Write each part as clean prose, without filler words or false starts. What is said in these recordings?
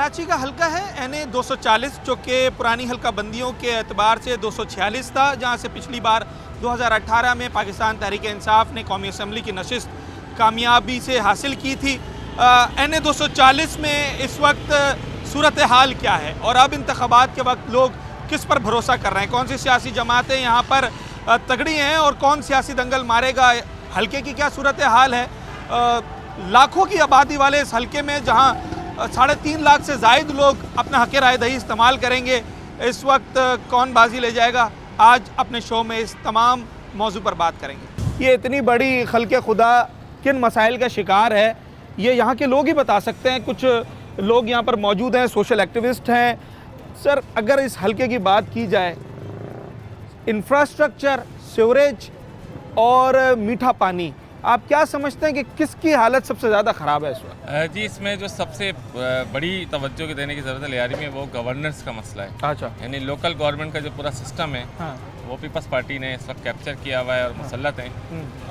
कराची का हल्का है NA 240 जो कि पुरानी हल्का बंदियों के एतबार से 246 था, जहां से पिछली बार 2018 में पाकिस्तान तहरीक इंसाफ ने कौमी असम्बली की नशिस्त कामयाबी से हासिल की थी। NA 240 में इस वक्त सूरत हाल क्या है और अब इंतखाबात के वक्त लोग किस पर भरोसा कर रहे हैं, कौन सी सियासी जमातें यहाँ पर तगड़ी हैं और कौन सियासी दंगल मारेगा, हल्के की क्या सूरत हाल है। लाखों की आबादी वाले इस हल्के में जहाँ 3.5 लाख से ज़ायद लोग अपना हक़ राय दही इस्तेमाल करेंगे, इस वक्त कौन बाजी ले जाएगा, आज अपने शो में इस तमाम मौजू पर बात करेंगे। ये इतनी बड़ी खल्क़े खुदा किन मसाइल का शिकार है, ये यहाँ के लोग ही बता सकते हैं। कुछ लोग यहाँ पर मौजूद हैं, सोशल एक्टिविस्ट हैं। सर, अगर इस हल्के की बात की जाए, इंफ्रास्ट्रक्चर, सीवरेज और मीठा पानी, आप क्या समझते हैं कि किसकी हालत सबसे ज़्यादा ख़राब है इस वक्त? जी, इसमें जो सबसे बड़ी तवज्जो देने की ज़रूरत है लियारी में, वो गवर्नेंस का मसला है। अच्छा, यानी लोकल गवर्नमेंट का जो पूरा सिस्टम है, हाँ, वो पीपल्स पार्टी ने इस वक्त कैप्चर किया हुआ है और मुसल्लत है।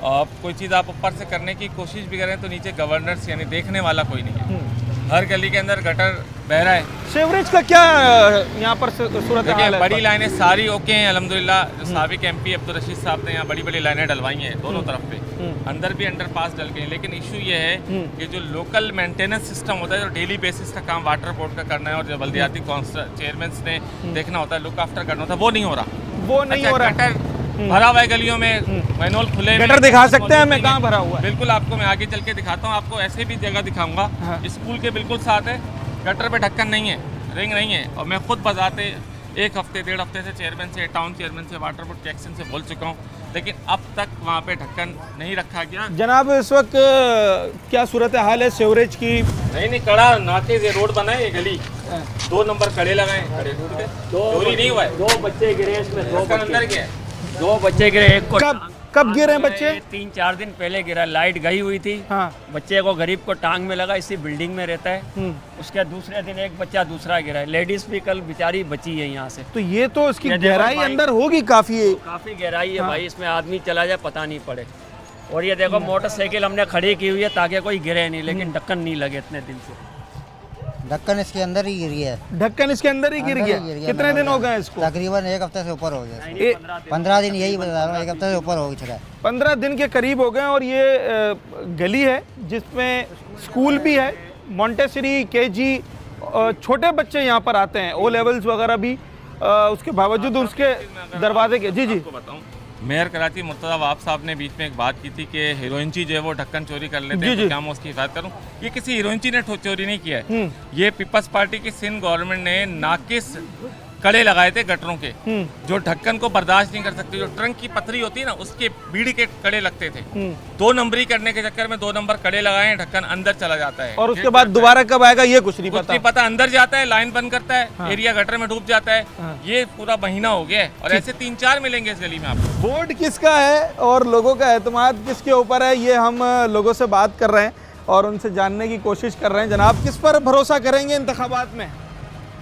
अब कोई चीज़ आप ऊपर से करने की कोशिश भी करें तो नीचे गवर्नेंस यानी देखने वाला कोई नहीं है। हर गली के अंदर गटर बह रहा है। सीवरेज का क्या यहाँ पर सूरत हाल है? बड़ी लाइनें सारी ओके हैं अल्हम्दुलिल्लाह। जो साबिक MP अब्दुल रशीद साहब ने यहाँ बड़ी बड़ी लाइनें डलवाई हैं दोनों तरफ पे, अंदर भी अंडरपास डल गए हैं। लेकिन इशू ये है कि जो लोकल मेंटेनेंस सिस्टम होता है, जो डेली बेसिस का काम वाटर बोर्ड का करना है और जो बल्दियाती चेयरमैन ने देखना होता है, लुक आफ्टर करना होता है, वो नहीं हो रहा। वो नहीं हो रहा। गटर भरा हुआ है गलियों में, मैनुअल खुले। गटर दिखा सकते हैं हमें कहाँ भरा हुआ है? बिल्कुल, आपको मैं आगे चल के दिखाता हूँ। आपको ऐसे भी जगह दिखाऊंगा। हाँ। स्कूल के बिल्कुल साथ है, गटर पे ढक्कन नहीं है, रिंग नहीं है। और मैं खुद बजाते 1 हफ्ते 1.5 हफ्ते से चेयरमैन से, टाउन चेयरमैन से, वाटर बोर्ड के एक्शन से बोल चुका हूँ, लेकिन अब तक वहाँ पे ढक्कन नहीं रखा गया। जनाब, इस वक्त क्या सूरत हाल है सीवरेज की? नहीं, कड़ा नाके से रोड बनाए, ये गली 2 नंबर कड़े लगाए, कड़े टूट गए, चोरी नहीं हुआ है। 2 बच्चे गिरे इसमें, 2 अंदर गया, 2 बच्चे गिरे। एक को कब गिरे बच्चे? 3-4 दिन पहले गिरा। लाइट गई हुई थी, हाँ। बच्चे को गरीब को टांग में लगा, इसी बिल्डिंग में रहता है। उसके दूसरे दिन एक बच्चा दूसरा गिरा है। लेडीज भी कल बेचारी बची है यहाँ से। तो ये तो इसकी गहराई अंदर होगी काफी है। काफी गहराई है भाई, इसमें आदमी चला जाए पता नहीं पड़े। और ये देखो मोटरसाइकिल हमने खड़ी की हुई है ताकि कोई गिरे नहीं, लेकिन ढक्कन नहीं लगे इतने दिन से। ढक्कन इसके अंदर ही गिर गया है। ढक्कन इसके अंदर ही गिर गया। कितने दिन हो गए इसको? तकरीबन 1 हफ्ते से ऊपर हो गया। 15 दिन, यही बता रहा हूँ, 1 हफ्ते से ऊपर हो चुका है। 15 दिन के करीब हो गए। और ये गली है जिसमें स्कूल भी है, मॉन्टेसरी, KG, छोटे बच्चे यहाँ पर आते हैं, O लेवल्स वगैरह भी। उसके बावजूद उसके दरवाजे के जी बताऊँ, मेयर कराची मुर्तज़ा वाब साहब ने बीच में एक बात की थी कि हीरोइनची जो है वो ढक्कन चोरी कर लेते हैं, तो क्या मैं उसकी हिफाजत करूं? ये किसी हीरोइनची ने चोरी नहीं किया है। ये पीपल्स पार्टी की सिंध गवर्नमेंट ने नाकिस कड़े लगाए थे गटरों के, जो ढक्कन को बर्दाश्त नहीं कर सकते। जो ट्रंक की पथरी होती है ना, उसके बीड़ी के कड़े लगते थे। 2 नंबरी करने के चक्कर में 2 नंबर कड़े लगाए, ढक्कन अंदर चला जाता है। और उसके बाद दोबारा कब आएगा ये कुछ नहीं पता। अंदर जाता है, लाइन बंद करता है, एरिया गटर में डूब जाता है। ये पूरा महीना हो गया है और ऐसे 3-4 मिलेंगे इस गली में आपको। वोट किसका है और लोगों का एतमाद किसके ऊपर है, ये हम लोगों से बात कर रहे हैं और उनसे जानने की कोशिश कर रहे हैं। जनाब, किस पर भरोसा करेंगे इंतखाबात में?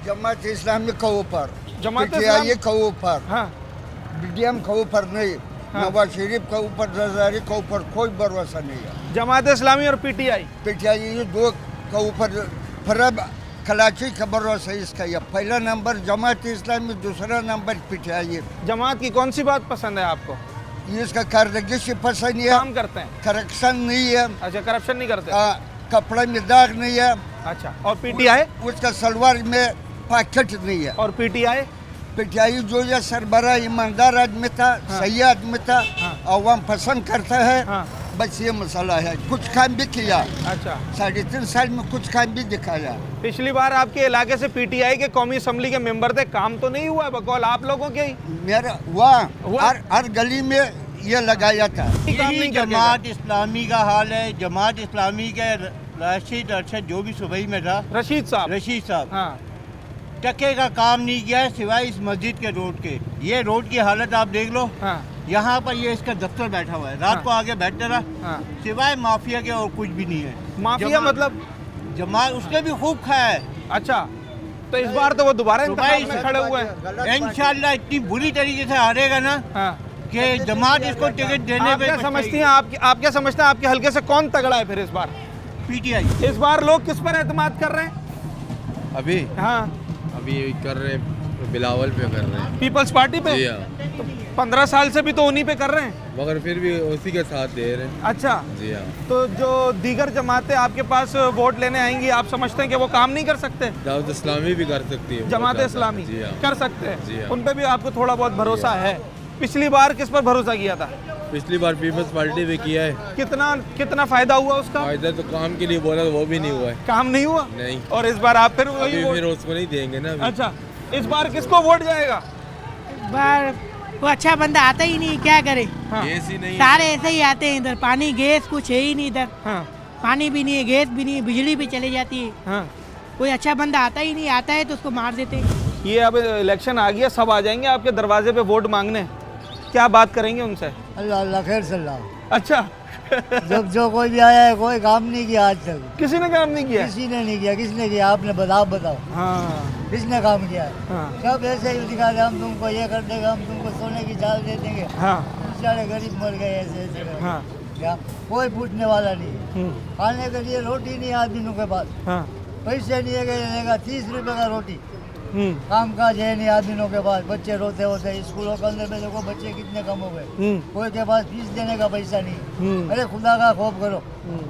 जमात इस्लामी के ऊपर, जमात पीटीआई के ऊपर, हाँ, BDM के ऊपर नहीं, नवाज शरीफ के ऊपर, जरदारी के ऊपर कोई भरोसा नहीं है। जमात इस्लामी और PTI ये 2 के ऊपर फरब कराची का भरोसा इसका। ये पहला नंबर जमात इस्लामी, दूसरा नंबर PTI। जमात की कौन सी बात पसंद है आपको? इसका कारदगी से पसंद है, काम करते हैं, करप्शन नहीं है। अच्छा, करप्शन नहीं करते। कपड़ा में दाग नहीं है। अच्छा, और PTI? उसका सलवार में पैकेट नहीं है। और PTI जो ये सरबरा ईमानदार आदमी था, सही आदमी था, अवाम पसंद करता है। बस ये मसला है। कुछ काम भी किया। अच्छा, 3.5 साल में कुछ काम भी दिखाया। पिछली बार आपके इलाके से PTI के कौमी असम्बली के मेंबर थे, काम तो नहीं हुआ बकौल आप लोगों के ही? मेरा हर गली में ये लगाया था। जमात इस्लामी का हाल है। जमात इस्लामी के राशिद अरशद जो भी सूबाई में था, रशीद साहब, हाँ, टके का काम नहीं किया है सिवाय इस मस्जिद के रोड के। ये रोड की हालत आप देख लो। हाँ, यहाँ पर ये इसका दफ्तर बैठा हुआ है, रात को आगे बैठता रहा। हाँ, सिवाय माफिया के और कुछ भी नहीं है। माफिया मतलब? जमात उसने भी खूब खाया है। अच्छा, तो इस बार तो वो दोबारा इंतखाब में खड़े हुए हैं। इंशाल्लाह इतनी बुरी तरीके से हारेगा ना कि जमात इसको टिकट देने पे। क्या समझती हैं आप क्या समझते हैं आपके हल्के से कौन तगड़ा है फिर इस बार? PTI। इस बार लोग किस पर एतमाद कर रहे हैं? अभी हाँ, अभी कर रहे हैं, बिलावल पे कर रहे हैं। पीपल्स पार्टी पे। जी हाँ, तो 15 साल से भी तो उन्हीं पे कर रहे हैं। मगर फिर भी उसी के साथ दे रहे हैं। अच्छा, जी हाँ, तो जो दीगर जमातें आपके पास वोट लेने आएंगी, आप समझते हैं कि वो काम नहीं कर सकते? दाऊद इस्लामी भी कर सकती है। जमात बहुत ज़्यादा। इस्लामी जी हाँ, कर सकते हैं, जी हाँ। उन पे भी आपको थोड़ा बहुत भरोसा है। पिछली बार किस पर भरोसा किया था? पिछली बार पीपल्स पार्टी भी किया है। कितना कितना फायदा हुआ उसका? फायदा तो काम के लिए बोला तो वो भी नहीं हुआ है। काम नहीं हुआ। नहीं। और इस बार आप फिर वही अभी वोट- फिर उसको नहीं देंगे ना अभी। अच्छा, इस बार किसको वोट जाएगा? बार वो अच्छा बंदा आता ही नहीं, क्या करे। हाँ, गैस ही नहीं है। सारे ऐसे ही आते हैं इधर, पानी गैस कुछ है ही नहीं इधर, हाँ, पानी भी नहीं है, गैस भी नहीं है, बिजली भी चली जाती है। हाँ। कोई अच्छा बंदा आता ही नहीं, आता है तो उसको मार देते हैं। ये अब इलेक्शन आ गया, सब आ जाएंगे आपके दरवाजे पे वोट मांगने, क्या बात करेंगे उनसे? अल्लाह अल्लाह खैर सल्लाह। अच्छा, जब जो कोई भी आया है कोई काम नहीं किया आज तक, किसी ने काम नहीं किया? किसी ने नहीं किया। किसने किया? आपने बताओ बताओ, हाँ, किसने काम किया है? हाँ, सब ऐसे ही दिखा दे, हम तुमको ये कर देंगे, हम तुमको सोने की चाल दे देंगे। हाँ, बेचारे गरीब मर गए ऐसे ऐसे करके। हाँ, क्या कोई पूछने वाला नहीं है। खाने के लिए रोटी नहीं है आदमियों के पास, हाँ, पैसे नहीं है कि लेगा 30 रुपए का रोटी। हम्म, काम काज है नहीं आदमियों के पास, बच्चे रोते होते स्कूलों के अंदर में देखो बच्चे कितने कम हो गए, हम्म, कोई के पास फीस देने का पैसा नहीं। हम्म, अरे खुदा का खौफ करो,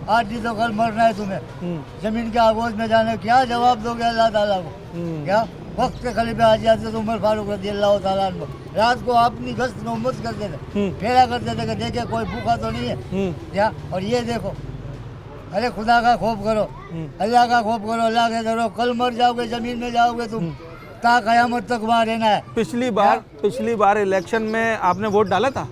आज नहीं तो कल मरना है तुम्हें। हम्म, जमीन के आगोश में जाने क्या जवाब दोगे अल्लाह ताला को? हम्म। क्या वक्त के खलीफे आ जाते तो उमर फारूक रज़ी अल्लाह ताला अन्हु रात को अपनी गश्त में उम्मत करते थे, फेरा करते थे कि देखे कोई भूखा तो नहीं है क्या। और ये देखो, अरे खुदा का खौफ करो, अल्लाह का खौफ करो, अल्लाह के डरो। कल मर जाओगे, जमीन में जाओगे तुम, ता कयामत तक वहाँ रहना है। पिछली बार इलेक्शन में आपने वोट डाला था?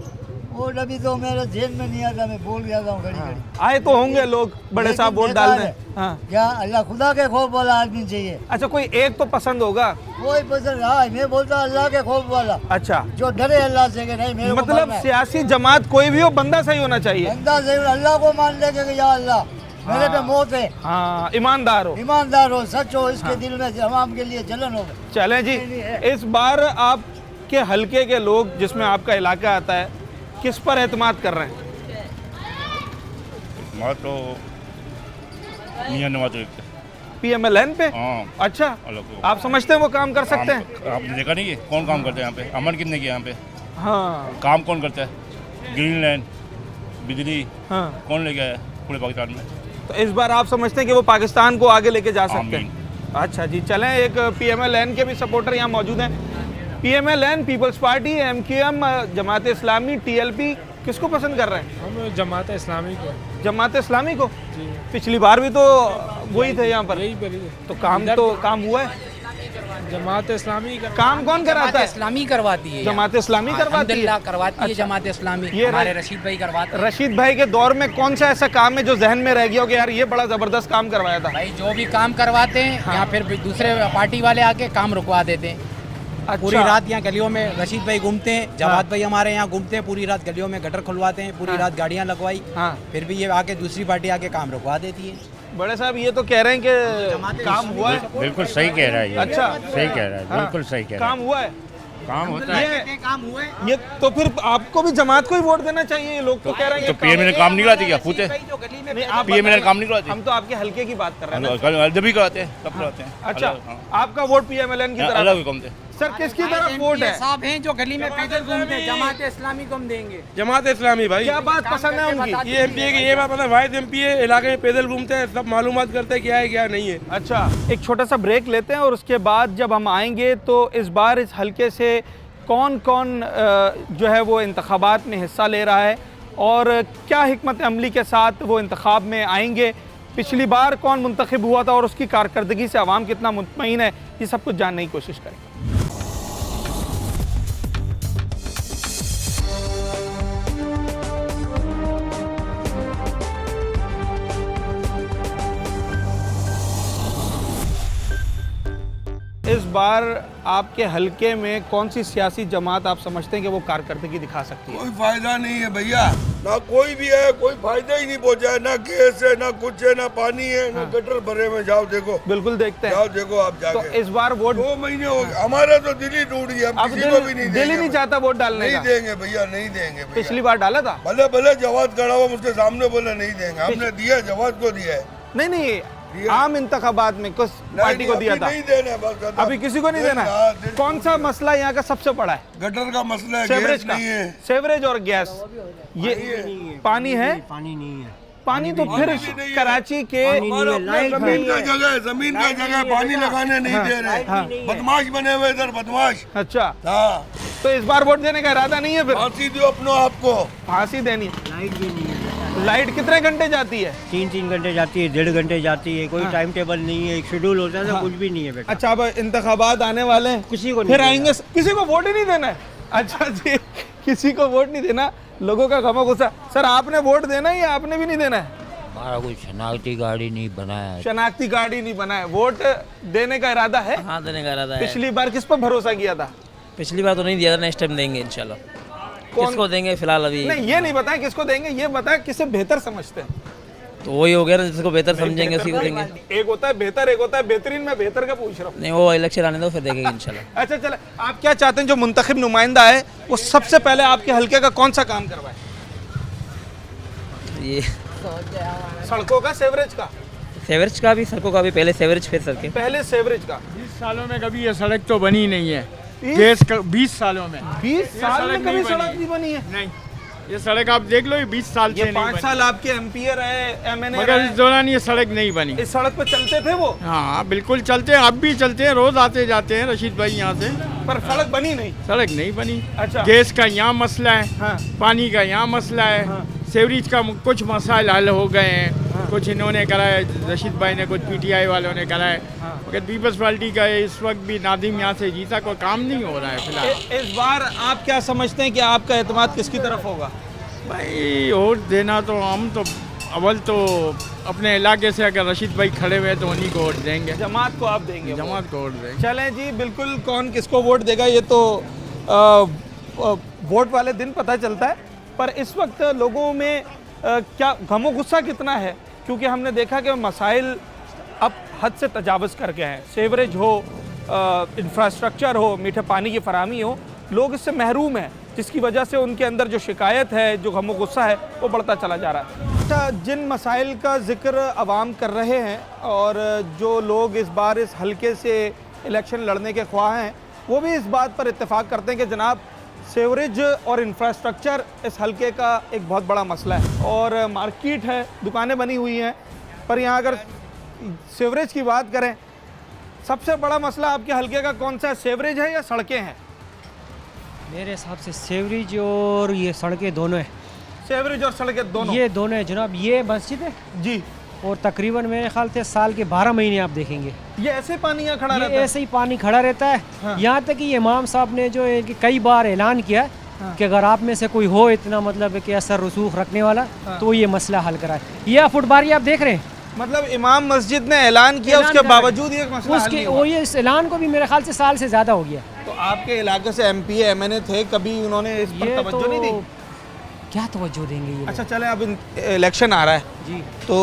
वो अभी तो मेरे जेल में नहीं आता, मैं बोल गया था घड़ी घड़ी। आए तो होंगे लोग बड़े लेकिन साहब वोट बेकार डालने। है। हाँ। क्या अल्लाह खुदा के खौफ वाला आदमी चाहिए। अच्छा, कोई एक तो पसंद होगा? कोई पसंद, हाँ मैं बोलता हूँ अल्लाह के खौफ वाला, अच्छा, जो डरे अल्लाह से कि नहीं मेरे को मतलब मारना है। सियासी जमात कोई भी हो, बंदा सही होना चाहिए। बंदा जरूर अल्लाह को मान ले कि या अल्लाह मेरे पे मौत है, हाँ, ईमानदार हो। ईमानदार हो, सच हो, इसके दिल में अवाम के लिए जलन हो। चलें जी, इस बार आपके हलके के लोग, जिसमें आपका इलाका आता है, किस पर एतमाद कर रहे हैं? मैं तो मियां नवाज PMLN पे? हाँ, अच्छा, अलग आप समझते हैं वो काम कर सकते हैं? आपने देखा नहीं है कौन काम करता है यहाँ पे? अमन कितने किया यहाँ पे? हाँ, काम कौन करता है? ग्रीन लैंड, बिजली हाँ। कौन ले गया है पूरे पाकिस्तान में? तो इस बार आप समझते हैं कि वो पाकिस्तान को आगे लेके जा सकते आमीन। हैं? अच्छा जी, चलें, एक PMLN के भी सपोर्टर यहाँ मौजूद हैं। PMLN, peoples party, MQM, Jamaat Islami, TLP, किसको पसंद कर रहे हैं? हम जमात इस्लामी को। जमात इस्लामी को? पिछली बार भी तो वही थे यहाँ पर, तो काम हुआ है? जमात इस्लामी काम कौन कराता है? इस्लामी करवाती है, जमात इस्लामी करवाती है? अल्हम्दुलिल्लाह करवाती है अच्छा। जमात इस्लामी। ये हमारे रशीद भाई करवाते हैं। रशीद भाई के दौर में कौन सा ऐसा काम है जो जहन में रह गया हो कि यार ये बड़ा जबरदस्त काम करवाया था? भाई जो भी काम करवाते हैं यहाँ फिर दूसरे पार्टी वाले आके काम रुकवा देते हैं। अच्छा। पूरी रात यहाँ गलियों में रशीद भाई घूमते हैं, जवाद भाई हमारे यहाँ घूमते हैं, पूरी रात गलियों में गटर खुलवाते हैं, पूरी रात गाड़ियाँ लगवाई, फिर भी ये आके दूसरी पार्टी आके काम रुकवा देती है। बड़े साहब ये तो कह रहे हैं कि काम हुआ है? बिल्कुल सही कह रहा है ये। अच्छा, सही कह रहा है, बिल्कुल सही कह रहा काम हुआ है? है। काम होता है काम हुए ये तो फिर आपको भी जमात को ही वोट देना चाहिए। ये लोग तो कह रहे हैं तो ये पीएम ने काम नहीं कराती क्या? पूछे नहीं, आप पीएम ने बताएं। काम नहीं कराती? हम तो आपके हल्के की बात कर रहे हैं ना। कल जब भी कराते हैं तब कराते हैं। अच्छा, अलग- हाँ। आपका वोट PMLN की तरफ? अलग कम थे। सर, किसकी तरफ वोट है? साहब हैं जो गली में पैदल घूमते हैं, जमात इस्लामी को हम देंगे। जमात इस्लामी भाई। क्या बात पसंद है उनकी? ये MP है कि ये बात पता है, वाहिद MP है इलाके में पैदल घूमते हैं, सब मालूमात करते हैं क्या है क्या नहीं है। अच्छा, एक छोटा सा ब्रेक लेते हैं और उसके बाद जब हम आएंगे तो इस बार इस हल्के से कौन कौन जो है वो इंतखाबात में हिस्सा ले रहा है और क्या हिकमत अमली के साथ वो इंतखाब में आएंगे, पिछली बार कौन मुंतखब हुआ था और उसकी कारकर्दगी से आवाम कितना मुतमईन है, ये सब कुछ जानने की कोशिश करेंगे। इस बार आपके हलके में कौन सी सियासी जमात आप समझते हैं कि वो कारकर्दगी दिखा सकती है? कोई फायदा नहीं है भैया, ना कोई भी है, कोई फायदा ही नहीं पहुंचा है, ना गैस है, ना कुछ है, ना पानी है, ना गटर भरे में। जाओ देखो, बिल्कुल देखते हैं, जाओ देखो आप जाके। तो इस बार वोट 2 महीने हो गए, हमारा तो दिल ही टूट गया, हम किसी को भी नहीं दिल ही नहीं देंगे। चाहता वोट डालने नहीं का। देंगे भैया, नहीं देंगे भैया। पिछली बार डाला था? भले भले जवाब खड़ा हुआ उसके सामने बोला नहीं देंगे, हमने दिया, जवाब को दिया है। नहीं, आम इंतखाबात में किस पार्टी को दिया था? नहीं देना बस। अभी किसी को नहीं देना है। कौन सा मसला यहाँ का सबसे बड़ा है? गटर का मसला है, सेवरेज गैस का, नहीं है। सेवरेज और गैस, ये पानी है। पानी नहीं है। पानी तो फिर कराची के जमीन का जगह पानी लगाने नहीं दे रहे। बदमाश बने हुए इधर, बदमाश। अच्छा, हाँ, तो इस बार वोट देने का इरादा नहीं है? फिर फांसी दो अपनो आपको। फांसी देनी है। लाइट भी नहीं है। लाइट कितने घंटे जाती है? 3-3 घंटे जाती है, 1.5 घंटे जाती है, कोई टाइम टेबल नहीं है, एक शेड्यूल होता है, कुछ भी नहीं है बेटा। अच्छा, अब इंतखाबात आने वाले हैं, किसी को फिर आएंगे, किसी को वोट ही नहीं देना है? अच्छा जी, किसी को वोट नहीं देना, लोगों का गम गुस्सा। सर, आपने वोट देना है या आपने भी नहीं देना है? हमारा कोई शनाख्ती गाड़ी नहीं बनाया है। शनाख्ती गाड़ी नहीं बनाया, वोट देने का इरादा है? हाँ, देने का इरादा है। पिछली बार किस पर भरोसा किया था? पिछली बार तो नहीं दिया था, नेक्स्ट टाइम देंगे इंशाल्लाह। किसको देंगे फिलहाल अभी नहीं, ये नहीं बताएं किसको देंगे, ये बताएं किसे बेहतर समझते हैं। तो वही हो गया ना, जिसको बेहतर समझेंगे उसी को देंगे। एक होता है बेहतर, एक होता है बेहतरीन। मैं बेहतर का पूछ रहा हूँ। नहीं, वो इलेक्शन आने दो, फिर देखेंगे इंशाल्लाह। अच्छा चले, आप क्या चाहते हैं जो मुंतखब नुमाइंदा है वो सबसे पहले आपके हल्के का कौन सा काम करवाए? ये सड़कों का, सेवरेज का? सेवरेज का भी, सड़कों का भी। पहले सेवरेज फिर सड़कें। पहले सेवरेज का। 20 सालों में कभी ये सड़क तो बनी नहीं है। गैस 20 सालों में, 20 साल में कभी सड़क नहीं बनी है? नहीं, ये सड़क आप देख लो, ये 20 साल से नहीं 5 साल आपके एमपी रहे, एमएनए मगर इस दौरान ये सड़क नहीं बनी। इस सड़क पर चलते थे वो? हाँ बिल्कुल चलते हैं, अब भी चलते हैं, रोज आते जाते हैं रशीद भाई यहाँ से। पर सड़क बनी नहीं? सड़क नहीं बनी। अच्छा, गैस का यहाँ मसला है, हाँ। पानी का यहाँ मसला है, हाँ। सेवरेज का कुछ मसाइल हल हो गए हैं, हाँ। कुछ इन्होंने कराए, रशीद भाई ने, कुछ पीटीआई वालों ने कराए, हाँ। मगर पीपल्स पार्टी का इस वक्त भी नादिम यहाँ से जीता, कोई काम नहीं हो रहा है फिलहाल। इस बार आप क्या समझते हैं कि आपका एतमाद किसकी तरफ होगा? भाई वोट देना तो हम तो अव्वल तो अपने इलाके से अगर रशीद भाई खड़े हुए तो उन्हीं को वोट देंगे। जमात को आप देंगे? जमात को वोट देंगे। चलें जी, बिल्कुल कौन किसको वोट देगा ये तो वोट वाले दिन पता चलता है। पर इस वक्त लोगों में क्या गमो गुस्सा कितना है, क्योंकि हमने देखा कि मसाइल अब हद से तजावज़ कर गए हैं। सेवरेज हो, इंफ्रास्ट्रक्चर हो, मीठे पानी की फराहमी हो, लोग इससे महरूम हैं, जिसकी वजह से उनके अंदर जो शिकायत है, जो गम गुस्सा है, वो बढ़ता चला जा रहा है। अच्छा, जिन मसाइल का जिक्र अवाम कर रहे हैं और जो लोग इस बार इस हल्के से इलेक्शन लड़ने के ख्वाह हैं, वो भी इस बात पर इत्तेफाक करते हैं कि जनाब सेवरेज और इंफ्रास्ट्रक्चर इस हल्के का एक बहुत बड़ा मसला है। और मार्केट है, दुकानें बनी हुई हैं, पर यहाँ अगर सेवरेज की बात करें, सबसे बड़ा मसला आपके हल्के का कौन सा है? सेवरेज है या सड़कें हैं? मेरे हिसाब से सेवरेज और ये सड़कें दोनों है। सेवरेज और सड़कें दोनों? ये दोनों है जनाब। ये मस्जिद है जी, और तकरीबन मेरे ख्याल से साल के 12 महीने आप देखेंगे ये ऐसे पानी यहाँ खड़ा रहता है? ऐसे ही पानी खड़ा रहता है। हाँ। यहाँ तक कि इमाम साहब ने जो है कि कई बार ऐलान किया हाँ। कि अगर आप में से कोई हो इतना मतलब कि असर रसूख रखने वाला, हाँ। तो ये मसला हल कराए। ये फुटबारी आप देख रहे हैं, मतलब इमाम मस्जिद ने ऐलान किया, उसके बावजूद ये मसला हल उसके नहीं वो हुआ। ये इस ऐलान को भी मेरे ख्याल से साल से ज़्यादा हो गया। तो आपके इलाके से एमपी एमएनए थे, कभी उन्होंने इस पर तवज्जो नहीं दी? क्या तवज्जो देंगे ये? अच्छा चले, अब इलेक्शन आ रहा है जी, तो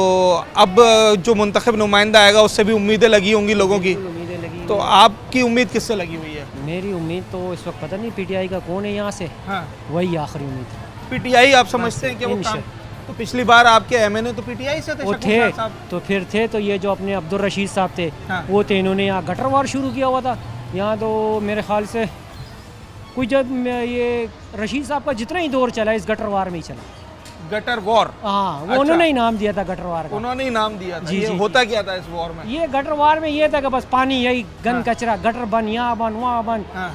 अब जो मुंतखब नुमाइंदा आएगा उससे भी उम्मीदें लगी होंगी लोगों की, उम्मीदें लगी। तो आपकी उम्मीद किससे लगी हुई है? मेरी उम्मीद तो इस वक्त पता नहीं पीटीआई का कौन है यहाँ से, हाँ, वही आखिरी उम्मीद। पीटीआई आप समझते हैं कि वो काम? तो पिछली बार आपके एमएनए तो पीटीआई से थे, वो शकुर थे साहब। तो फिर थे तो ये जो अपने अब्दुल रशीद साहब थे, हाँ। वो थे, इन्होंने यहाँ गटर वार शुरू किया हुआ था। यहाँ तो मेरे ख्याल से कुछ जब ये रशीद साहब का जितना ही दौर चला इस गटर वार में ही चला। Gutter war? हाँ, वो अच्छा। उन्होंने ही नाम दिया था गटर वार का। उन्होंने ही नाम दिया था। जी, ये जी, होता क्या था इस वॉर में? ये गटर वार में ये था कि बस पानी यही गन हाँ। कचरा, गटर बन, यहाँ बन, वहाँ बन। हाँ।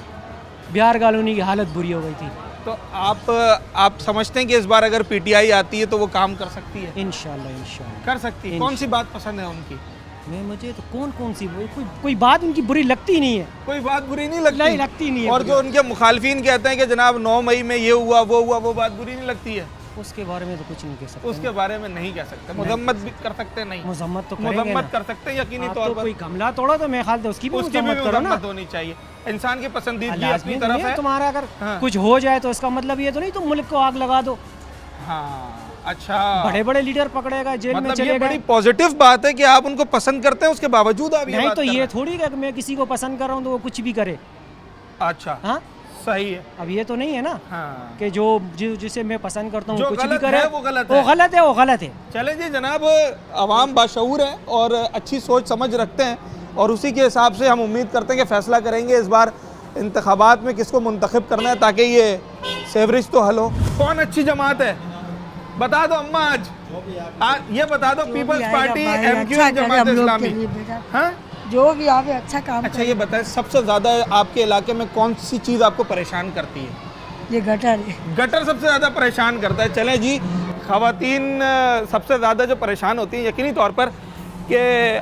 बिहार कॉलोनी की हालत बुरी हो गई थी। तो आप समझते हैं कि इस बार अगर पीटीआई आती है तो वो काम कर सकती है? इंशाल्लाह कर सकती है। कौन सी बात पसंद है उनकी? मुझे तो कौन सी कोई बात उनकी बुरी लगती नहीं है। कोई बात बुरी नहीं लगती? नहीं लगती नहीं है। और जो उनके मुखालफिन कहते हैं कि जनाब 9 मई में ये हुआ, वो बात बुरी नहीं लगती है? उसके बारे में तो कुछ नहीं कह सकते। उसके बारे में नहीं कह सकते, मजम्मत भी कर सकते नहीं? मजम्मत तो मजम्मत कर सकते हैं यकीनी तौर पर। कोई गमला तोड़ा तो मैं ख्याल से उसकी भी मजम्मत होनी चाहिए। इंसान की पसंदीदगी अपनी तरफ है। तुम्हारा अगर कुछ हो जाए तो इसका मतलब ये तो नहीं तुम मुल्क को आग लगा दो। हाँ, अच्छा, बड़े बड़े लीडर पकड़ेगा, जेल में चले गए। बड़ी पॉजिटिव बात है कि आप उनको पसंद करते हैं, उसके बावजूद आप ये नहीं बात तो कर ये थोड़ी कि मैं किसी को पसंद कर रहा हूँ तो वो कुछ भी करे। अच्छा, हाँ, सही है। अब ये तो नहीं है ना हाँ। कि जिसे मैं पसंद करता हूँ जो कुछ भी गलत करे है, वो गलत वो है। गलत है, वो गलत है। चले जी जनाब, अवाम बाशऊर है और अच्छी सोच समझ रखते हैं और उसी के हिसाब से हम उम्मीद करते हैं कि फ़ैसला करेंगे इस बार इंतखाबात में किसको मुंतखब करना है ताकि ये सेवरेज तो हल हो। कौन अच्छी जमात है बता दो अम्मा आज ये बता दो, peoples party, MQ, Jamaat Islami? हाँ, जो भी आवे अच्छा काम। अच्छा ये बताएं, सबसे ज़्यादा आपके इलाके में कौन सी चीज़ आपको परेशान करती है? ये गटर है। गटर सबसे ज़्यादा परेशान करता है। चलें जी, ख़वातीन सबसे ज़्यादा जो परेशान होती हैं यकीनी तौर पर कि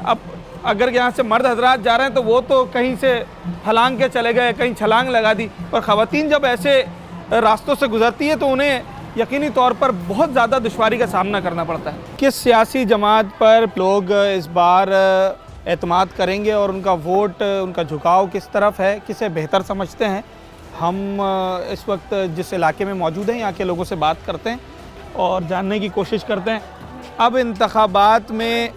अब अगर यहाँ से मर्द हजरात जा रहे हैं तो वो तो कहीं से फलांग के चले गए, कहीं छलांग लगा दी, और ख़वातीन जब ऐसे रास्तों से गुजरती है तो उन्हें यकीनी तौर पर बहुत ज़्यादा दुश्वारी का सामना करना पड़ता है। किस सियासी जमात पर लोग इस बार एतमाद करेंगे और उनका वोट, उनका झुकाव किस तरफ है, किसे बेहतर समझते हैं? हम इस वक्त जिस इलाके में मौजूद हैं यहाँ के लोगों से बात करते हैं और जानने की कोशिश करते हैं। अब इंतखाबात में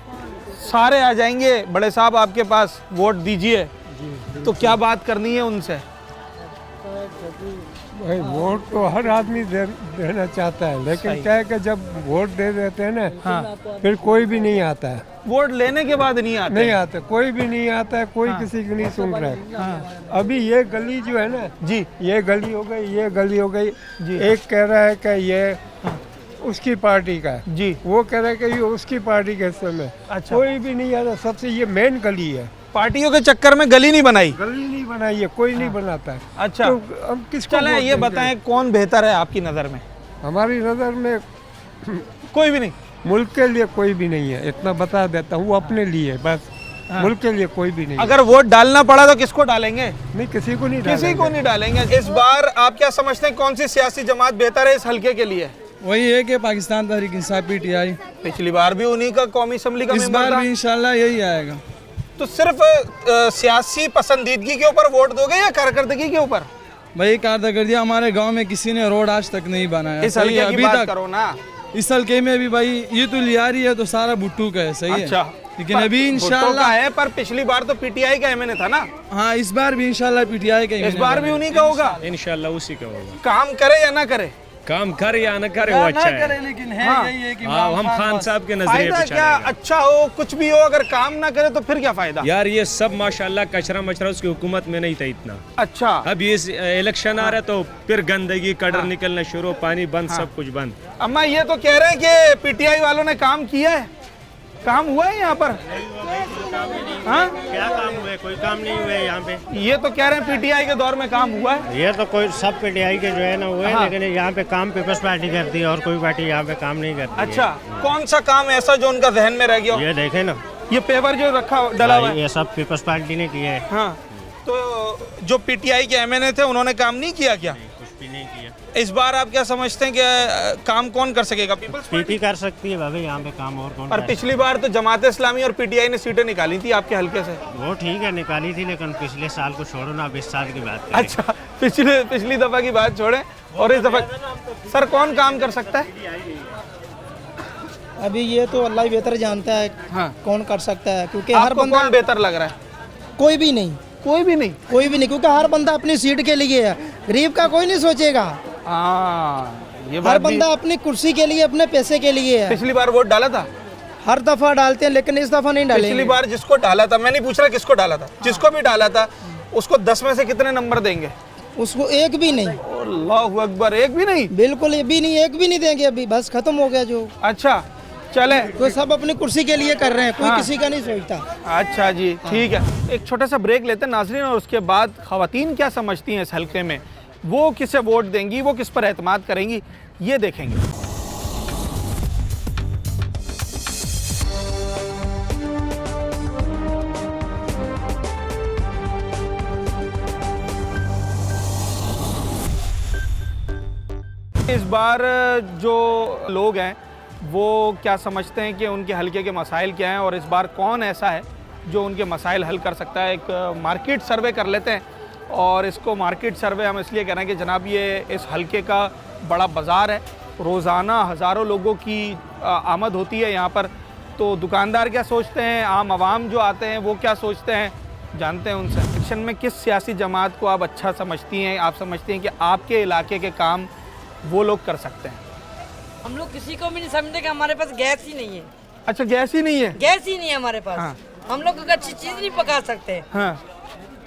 सारे आ जाएंगे, बड़े साहब आपके पास वोट दीजिए, तो क्या बात करनी है उनसे? भाई वोट तो हर आदमी देना चाहता है, लेकिन क्या है कि जब वोट दे देते हैं ना, हाँ, फिर कोई भी नहीं आता है। वोट लेने के बाद नहीं आता, कोई भी नहीं आता है, कोई किसी की नहीं सुन रहा है। हाँ। अभी ये गली जो है ना जी, ये गली हो गई, ये गली हो गई जी, एक कह रहा है कि ये उसकी पार्टी का है जी, वो कह रहा है कि ये उसकी पार्टी के हिस्से में। अच्छा। कोई भी नहीं आता, सबसे ये मेन गली है। पार्टियों के चक्कर में गली नहीं बनाई है, कोई नहीं बनाता है। अच्छा, तो अब किसको चलें ये बताएं कौन बेहतर है आपकी नज़र में? हमारी नज़र में कोई भी नहीं, मुल्क के लिए कोई भी नहीं है, इतना बता देता हूँ, अपने लिए बस। हाँ। मुल्क के लिए कोई भी नहीं। अगर वोट डालना पड़ा तो किसको डालेंगे? नहीं, किसी को नहीं डालेंगे। इस बार आप क्या समझते हैं, कौन सी सियासी जमात बेहतर है इस हल्के के लिए? वही है कि पाकिस्तान तहरीक इंसाफ पीटीआई। पिछली बार भी उन्हीं का कौमी असम्बली का इस बार भी इंशाल्लाह यही आएगा। तो सिर्फ सियासी पसंदीदगी के ऊपर वोट दोगे या कारकर्दगी के ऊपर? भाई कारकर्दगी, हमारे गांव में किसी ने रोड आज तक नहीं बनाया। इस हल्के की बात करो ना। इस हल्के में भी भाई ये तो लियारी है तो सारा भुट्टू का है, सही है। अच्छा, लेकिन अभी इंशाल्लाह है, पर पिछली बार तो पीटीआई का एमएनए था ना। हाँ, इस बार भी इंशाल्लाह पीटीआई का, इस बार भी उन्हीं का होगा इंशाल्लाह, उसी का होगा। काम करे या ना करे, काम करे या न करे, वो अच्छा है, लेकिन है हाँ, यही है कि हम खान साहब के नजरिए फायदा क्या? अच्छा हो, कुछ भी हो, अगर काम ना करे तो फिर क्या फायदा? यार ये सब माशाल्लाह कचरा मचरा उसकी हुकूमत में नहीं था इतना। अच्छा, अब ये इलेक्शन आ रहा है तो फिर गंदगी कटर निकलना शुरू, पानी बंद, सब कुछ बंद। अम्मा ये तो कह रहे हैं कि पीटीआई वालों ने काम किया है, काम हुआ है यहाँ पर? हाँ? क्या काम हुआ है? कोई काम नहीं हुआ है यहाँ पे। ये तो कह रहे हैं पीटीआई के दौर में काम हुआ है। ये तो कोई सब पीटीआई के जो है ना हुए, हाँ। लेकिन यहाँ पे काम पीपल्स पार्टी करती है और कोई पार्टी यहाँ पे काम नहीं करती। अच्छा, कौन सा काम ऐसा जो उनका जहन में रह गया? ये देखे ना, ये पेपर जो रखा डला हुआ है, ये सब पीपल्स पार्टी ने किया है। हाँ, तो जो पीटीआई के एमएनए थे उन्होंने काम नहीं किया क्या? कुछ भी नहीं किया। इस बार आप क्या समझते हैं कि काम कौन कर सकेगा? पीपल्स पार्टी कर सकती है भाभी यहाँ पे काम, और कौन? पर पिछली बार तो जमात इस्लामी और पीटीआई ने सीटें निकाली थी आपके हल्के से। वो ठीक है, निकाली थी, लेकिन पिछले साल को छोड़ो ना, 20 साल की बात करें। अच्छा, पिछली दफा की बात छोड़ें और इस दफा सर कौन काम कर सकता है? अभी ये तो अल्लाह ही बेहतर जानता है। हाँ। कौन कर सकता है, क्योंकि हर बंदा कौन बेहतर लग रहा है? कोई भी नहीं, क्योंकि हर बंदा अपनी सीट के लिए है, गरीब का कोई नहीं सोचेगा। ये हर बंदा अपनी कुर्सी के लिए, अपने पैसे के लिए है। पिछली बार वोट डाला था? हर दफा डालते हैं, लेकिन इस दफा नहीं डाले। पिछली बार जिसको डाला था, मैं नहीं पूछ रहा किसको डाला था, जिसको भी डाला था उसको 10 में से कितने नंबर देंगे? उसको एक भी नहीं। अल्लाहु अकबर, एक भी नहीं? बिल्कुल एक भी नहीं देंगे, अभी बस खत्म हो गया जो। अच्छा, चले, तो सब अपनी कुर्सी के लिए कर रहे हैं, कोई किसी का नहीं सोचता। अच्छा जी, ठीक है, एक छोटा सा ब्रेक लेते हैं नाज़रीन, और उसके बाद ख़वातीन क्या समझती हैं इस हल्के में, वो किसे वोट देंगी, वो किस पर एतमाद करेंगी, ये देखेंगे। इस बार जो लोग हैं वो क्या समझते हैं कि उनके हल्के के मसाइल क्या हैं, और इस बार कौन ऐसा है जो उनके मसाइल हल कर सकता है? एक मार्केट सर्वे कर लेते हैं, और इसको मार्केट सर्वे हम इसलिए कह रहे हैं कि जनाब ये इस हल्के का बड़ा बाज़ार है, रोज़ाना हज़ारों लोगों की आमद होती है यहाँ पर। तो दुकानदार क्या सोचते हैं, आम आवाम जो आते हैं वो क्या सोचते हैं, जानते हैं उनसे। इलेक्शन में किस सियासी जमात को आप अच्छा समझती हैं, आप समझती हैं कि आपके इलाके के काम वो लोग कर सकते हैं? हम लोग किसी को भी नहीं समझते कि हमारे पास गैस ही नहीं है। अच्छा, गैस ही नहीं है? गैस ही नहीं है हमारे पास। हाँ। हम लोग कोई अच्छी चीज नहीं पका सकते। हाँ।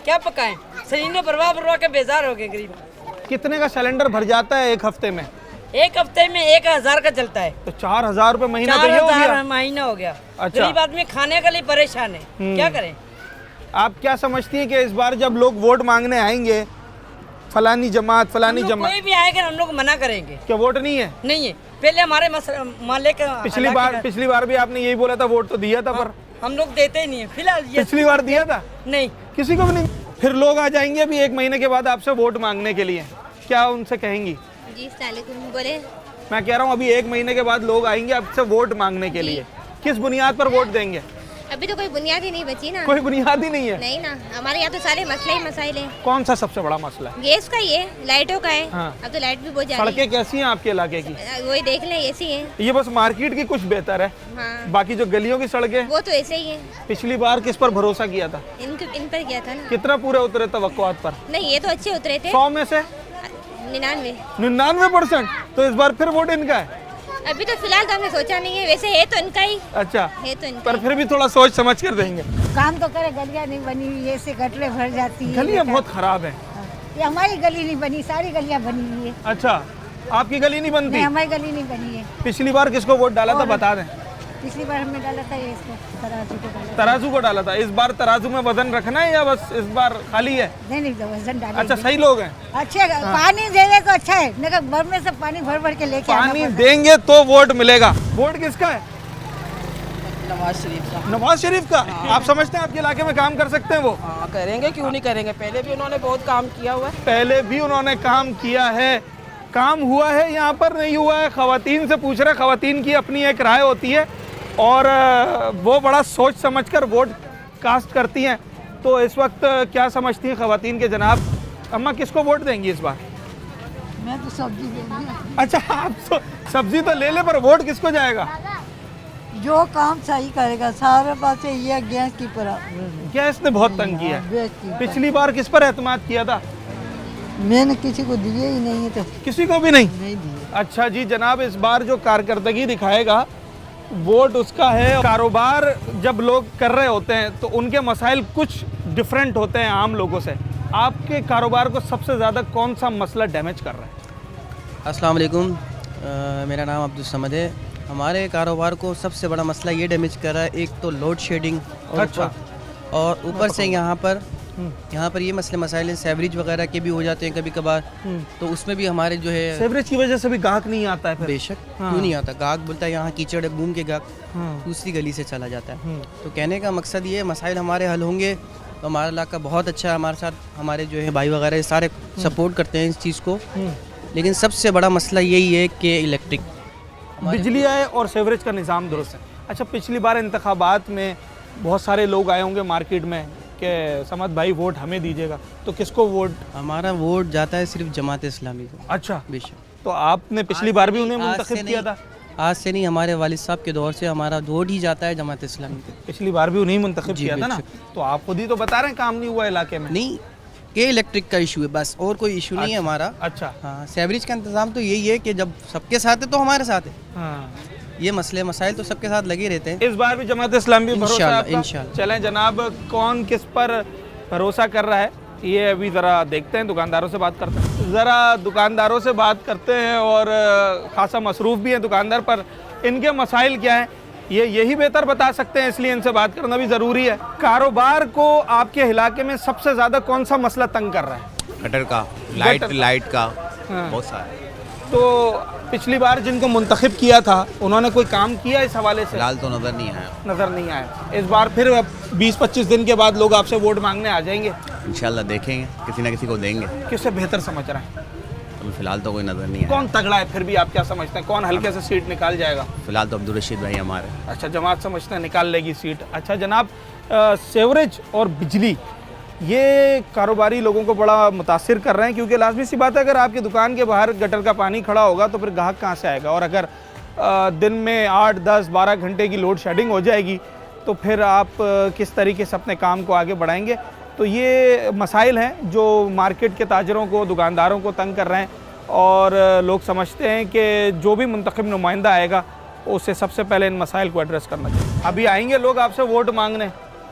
क्या पकाएं? शरीर बर्बाद के बेजार हो गए गरीब। कितने का सिलेंडर भर जाता है एक हफ्ते में? एक हफ्ते में 1000 का चलता है। तो 4000 रुपये महीना तो ये हो गया। 4000 महीना हो गया। अच्छा। गरीब आदमी खाने के लिए परेशान है, क्या करें? आप क्या समझती हैं कि इस बार जब लोग वोट मांगने आएंगे, फलानी जमात फलानी जमात, कोई भी आएगा हम लोग मना करेंगे? क्या वोट नहीं है? नहीं है। पहले हमारे माले का पिछली बार भी आपने यही बोला था, वोट तो दिया था, पर हम लोग देते ही नहीं है फिलहाल। पिछली बार दिया था? नहीं, किसी को भी नहीं। फिर लोग आ जाएंगे अभी 1 महीने के बाद आपसे वोट मांगने के लिए, क्या उनसे कहेंगी? जी सलाम बोले। मैं कह रहा हूँ अभी 1 महीने के बाद लोग आएंगे आपसे वोट मांगने के लिए, किस बुनियाद पर वोट देंगे? अभी तो कोई बुनियाद ही नहीं बची ना। कोई बुनियाद ही नहीं है? नहीं ना, हमारे यहाँ तो सारे मसले ही मसाइल हैं। कौन सा सबसे बड़ा मसला है? गैस का ही है, लाइटों का है। हाँ। अब तो लाइट भी बहुत जा रही है। सड़कें कैसी हैं आपके इलाके की? वही देख लें, ऐसी हैं। ये बस मार्केट की कुछ बेहतर है। हाँ। बाकी जो गलियों की सड़कें वो तो ऐसे ही है। पिछली बार किस पर भरोसा किया था? इन पर किया था ना। कितना पूरे उतरे तवक्कुआत पर? नहीं, ये तो अच्छे उतरे थे। 100 में से 99%। तो इस बार फिर वोट इनका है? अभी तो फिलहाल तो हमने सोचा नहीं है, वैसे है तो इनका ही। अच्छा, है तो इनका पर फिर भी थोड़ा सोच समझ कर देंगे। काम तो करे, गलियाँ नहीं बनी हुई, ऐसे गटरे भर जाती है। गलियाँ बहुत खराब है। ये हमारी गली नहीं बनी, सारी गलियाँ बनी हुई है। अच्छा, आपकी गली नहीं बनती? नहीं, हमारी गली नहीं बनी है। पिछली बार किसको वोट डाला था बता दें? पिछली बार हमने डाला था ये इसको, तराजू को डाला था। इस बार तराजू में वजन रखना है या बस इस बार खाली है? नहीं, वजन डालेंगे। अच्छा, सही लोग हैं। अच्छे पानी देने को अच्छा है, नहीं घर में से पानी भर भर के लेके पानी देंगे तो वोट मिलेगा। वोट किसका है? नवाज शरीफ का। नवाज शरीफ का? आप समझते हैं आपके इलाके में काम कर सकते हैं वो? हाँ, करेंगे, क्यों नहीं करेंगे। पहले भी उन्होंने बहुत काम किया हुआ है। पहले भी उन्होंने काम किया है। काम हुआ है, यहाँ पर नहीं हुआ है। खवातीन से पूछ रहे, खवातीन की अपनी एक राय होती है और वो बड़ा सोच समझकर वोट कास्ट करती हैं। तो इस वक्त क्या समझती हैं खवातीन के जनाब? अम्मा, किसको वोट देंगी इस बार? मैं तो सब्जी देंगी। अच्छा, आप तो सब्जी तो ले ले, पर वोट किसको जाएगा? जो काम सही करेगा। सारे पास ये गैस की गैस ने बहुत तंग किया है। पिछली बार किस पर एतमाद किया था? मैंने किसी को दिए ही नहीं है। तो किसी को भी नहीं दिए। अच्छा जी जनाब, इस बार जो कारकर्दगी दिखाएगा वोट उसका है। कारोबार जब लोग कर रहे होते हैं तो उनके मसाइल कुछ डिफरेंट होते हैं आम लोगों से। आपके कारोबार को सबसे ज़्यादा कौन सा मसला डैमेज कर रहा है? अस्सलाम वालेकुम, मेरा नाम अब्दुल समद है। हमारे कारोबार को सबसे बड़ा मसला ये डैमेज कर रहा है, एक तो लोड शेडिंग और ऊपर से यहाँ पर ये मसले मसाइल सेवरेज वगैरह के भी हो जाते हैं कभी कभार। तो उसमें भी हमारे जो है सेवरेज की वजह से भी गाहक नहीं आता है फिर? बेशक। क्यों नहीं आता? गाहक बोलता है यहाँ कीचड़ है, घूम के गाहक दूसरी गली से चला जाता है। तो कहने का मकसद ये, मसाइल हमारे हल होंगे तो हमारा इलाका बहुत अच्छा है। हमारे साथ हमारे जो है भाई वगैरह सारे सपोर्ट करते हैं इस चीज़ को। लेकिन सबसे बड़ा मसला यही है कि इलेक्ट्रिक, बिजली आए और सेवरेज का निज़ाम दुरुस्त है। अच्छा, पिछली बार इंतखाबात में बहुत सारे लोग आए होंगे मार्केट में कि समद भाई वोट हमें दीजिएगा, तो किसको वोट? हमारा वोट जाता है सिर्फ जमात इस्लामी को। अच्छा, बेशक। तो आपने पिछली बार भी उन्हें मुंतखब किया था? आज से नहीं, हमारे वालिद साहब के दौर से हमारा वोट ही जाता है जमात इस्लामी को। पिछली बार भी उन्हें मुंतखब किया था ना? तो आप खुद ही तो बता रहे हैं काम नहीं हुआ इलाके में। नहीं, ये इलेक्ट्रिक का इशू है बस, और कोई इशू नहीं है हमारा। अच्छा, हाँ, सेवरेज का इंतजाम तो यही है कि जब सबके साथ है तो हमारे साथ है। हाँ, ये मसले मसाइल तो सबके साथ लगे रहते हैं। इस बार भी जमात इस्लामी भरोसा है आपका? इंशाल्लाह। चलें जनाब, कौन किस पर भरोसा कर रहा है ये अभी ज़रा देखते हैं, दुकानदारों से बात करते हैं। ज़रा दुकानदारों से बात करते हैं और ख़ासा मसरूफ़ भी हैं दुकानदार, पर इनके मसाइल क्या हैं ये यही बेहतर बता सकते हैं, इसलिए इनसे बात करना भी ज़रूरी है। कारोबार को आपके इलाके में सबसे ज़्यादा कौन सा मसला तंग कर रहा है? गटर का, लाइट का। हाँ। बहुत सारा। तो पिछली बार जिनको मुंतखब किया था उन्होंने कोई काम किया इस हवाले से? फिलहाल तो नज़र नहीं आया। इस बार फिर 20-25 दिन के बाद लोग आपसे वोट मांगने आ जाएंगे? इंशाल्लाह देखेंगे, किसी न किसी को देंगे। किससे बेहतर समझ रहे हैं? अभी फिलहाल तो कोई नज़र नहीं है। कौन तगड़ा है फिर भी, आप क्या समझते हैं कौन हल्के से सीट निकाल जाएगा? फिलहाल तो अब्दुल रशीद भाई हमारे। अच्छा, जमात समझते हैं निकाल लेगी सीट। अच्छा जनाब, सेवरेज और बिजली ये कारोबारी लोगों को बड़ा मुतासिर कर रहे हैं, क्योंकि लाजमी सी बात है अगर आपकी दुकान के बाहर गटर का पानी खड़ा होगा तो फिर ग्राहक कहाँ से आएगा? और अगर दिन में 8, 10, 12 घंटे की लोड शेडिंग हो जाएगी तो फिर आप किस तरीके से अपने काम को आगे बढ़ाएंगे? तो ये मसाइल हैं जो मार्केट के ताजरों को, दुकानदारों को तंग कर रहे हैं और लोग समझते हैं कि जो भी मुंतखब नुमाइंदा आएगा उसे सबसे पहले इन मसाइल को एड्रेस करना चाहिए। अभी आएंगे लोग आपसे वोट मांगने,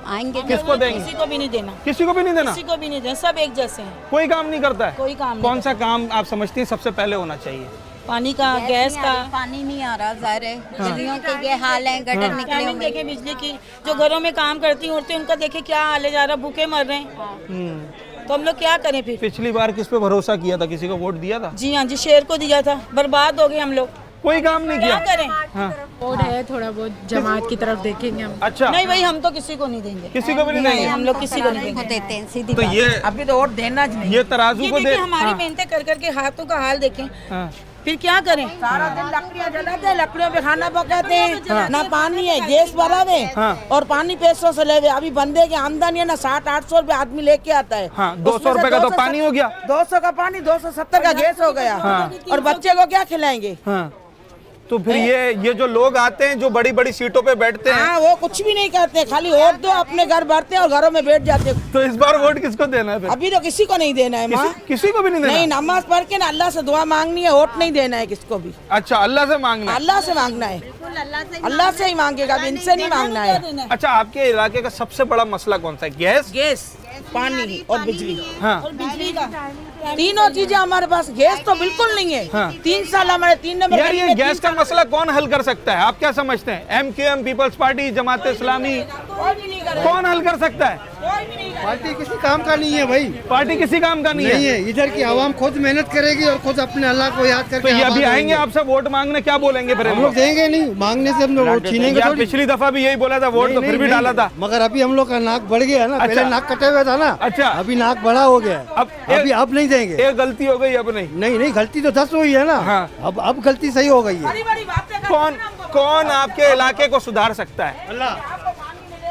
आएंगे, किसको देंगे? किसी को भी नहीं देना, किसी को भी नहीं देना, किसी को भी नहीं देना, सब एक जैसे हैं, कोई काम नहीं करता है। कोई काम नहीं कौन सा काम आप समझती हैं सबसे पहले होना चाहिए? पानी का, गैस का, पानी नहीं आ रहा, ज़ाहिर है गलियों के ये हाल है, गटर निकले हुए। देखे बिजली की, जो घरों में काम करती औरतें उनका देखे क्या हाल है, जा रहा भूखे मर रहे हैं, तो हम लोग क्या करें फिर? पिछली बार किस पे भरोसा किया था, किसी को वोट दिया था? जी हाँ जी, शेर को दिया था, बर्बाद हो गए हम लोग, कोई काम नहीं किया। क्या करें? हाँ। वोट है थोड़ा बहुत जमात की तरफ देखेंगे हम। अच्छा, नहीं भाई, हम तो किसी को नहीं देंगे, किसी को भी नहीं देंगे, हम लोग किसी को नहीं देते हैं, सीधी तो ये अभी तो वोट देना नहीं, ये तराजू को दे, हमारी मेहनतें कर करके हाथों का हाल देखें, हाँ। फिर क्या करें? सारा दिन लकड़ियाँ जलाते हैं, लकड़ियों पे खाना पकाते हैं, ना पानी है, गैस भरा हुए और पानी पैसों से ले, अभी बंदे की आमदनी है ना 700-800 रुपए आदमी लेके आता है, हाँ, 200 रुपए का तो पानी हो गया, 200 का पानी, 270 का गैस हो गया, और बच्चे को क्या खिलाएंगे? हाँ। तो फिर ये जो लोग आते हैं जो बड़ी बड़ी सीटों पे बैठते हैं, हाँ, वो कुछ भी नहीं करते, खाली वोट दो, अपने घर भरते हैं और घरों में बैठ जाते हैं। तो इस बार वोट किसको देना है फिर? अभी तो किसी को नहीं देना है माँ, किसी को भी नहीं देना? नहीं, नमाज पढ़ के ना अल्लाह से दुआ मांगनी है, वोट नहीं देना है किसको भी। अच्छा, अल्लाह से मांगना है? अल्लाह से मांगना है, अल्लाह से ही मांगेगा, इनसे नहीं मांगना है। अच्छा, आपके इलाके का सबसे बड़ा मसला कौन सा है? गैस, गैस, पानी और बिजली। हाँ। और बिजली का तीनों चीजें हमारे पास, गैस तो बिल्कुल नहीं है। हाँ। 3 साल हमारे 3 नंबर। यार ये गैस का मसला कौन हल कर सकता है? आप क्या समझते हैं? MQM, peoples party, Jamaat Islami, कौन हल कर सकता है? पार्टी किसी काम का नहीं है भाई, पार्टी किसी काम का नहीं है। इधर की आवाम खुद मेहनत करेगी और खुद अपने अल्लाह को याद करके। तो ये अभी आएंगे आपसे वोट मांगने, क्या बोलेंगे फिर? हम लोग देंगे नहीं, मांगने से हम लोग छीनेंगे थोड़ी। पिछली दफा भी यही बोला था, वोट तो फिर भी डाला था, मगर अभी हम लोग का नाक बढ़ गया ना। पहले नाक कटे हुआ था ना। अच्छा, अभी नाक बड़ा हो गया, अब नहीं देंगे। एक गलती हो गई, अब नहीं, गलती तो 10 हुई है ना। हाँ। अब गलती सही हो गई है। कौन आपके इलाके को सुधार सकता है?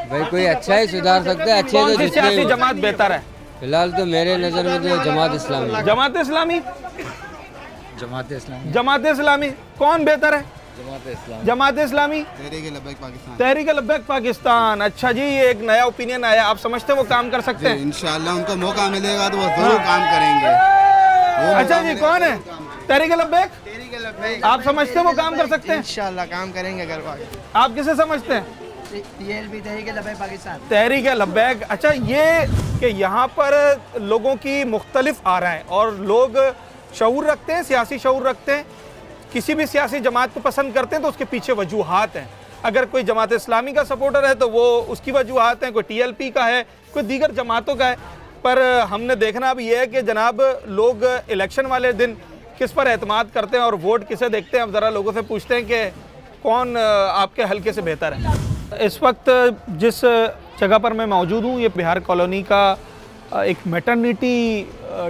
भाई कोई अच्छा ही सुधार सकता है, अच्छे तो सियासी जमात बेहतर है? फिलहाल तो मेरे नज़र में तो जमात इस्लामी। जमात इस्लामी? जमात इस्लामी। जमात इस्लामी कौन बेहतर है? जमात इस्लामी, तहरीक लब्बैक पाकिस्तान। अच्छा जी, ये एक नया ओपिनियन आया। आप समझते हैं वो काम कर सकते हैं? इंशाल्लाह उनको मौका मिलेगा तो वो जरूर काम करेंगे। अच्छा जी, कौन है तहरीक लब्बैक? आप समझते हैं वो काम कर सकते हैं? इंशाल्लाह काम करेंगे घर वाले। आप किसे समझते हैं? तहरीक लब्बैक पाकिस्तान। तहरीक लब्बैक। अच्छा, ये कि यहाँ पर लोगों की मुख्तलिफ आ रहा है और लोग शऊर रखते हैं, सियासी शऊर रखते हैं, किसी भी सियासी जमात को पसंद करते हैं तो उसके पीछे वजूहात हैं। अगर कोई जमात इस्लामी का सपोर्टर है तो वो उसकी वजूहात हैं, कोई TLP का है, कोई दीगर जमातों का है। पर हमने देखना अब ये है कि जनाब लोग इलेक्शन वाले दिन किस पर एतमाद करते हैं और वोट किसे देखते हैं। अब ज़रा लोगों से पूछते हैं कि कौन आपके हल्के से बेहतर है। इस वक्त जिस जगह पर मैं मौजूद हूँ ये बिहार कॉलोनी का एक मैटरनिटी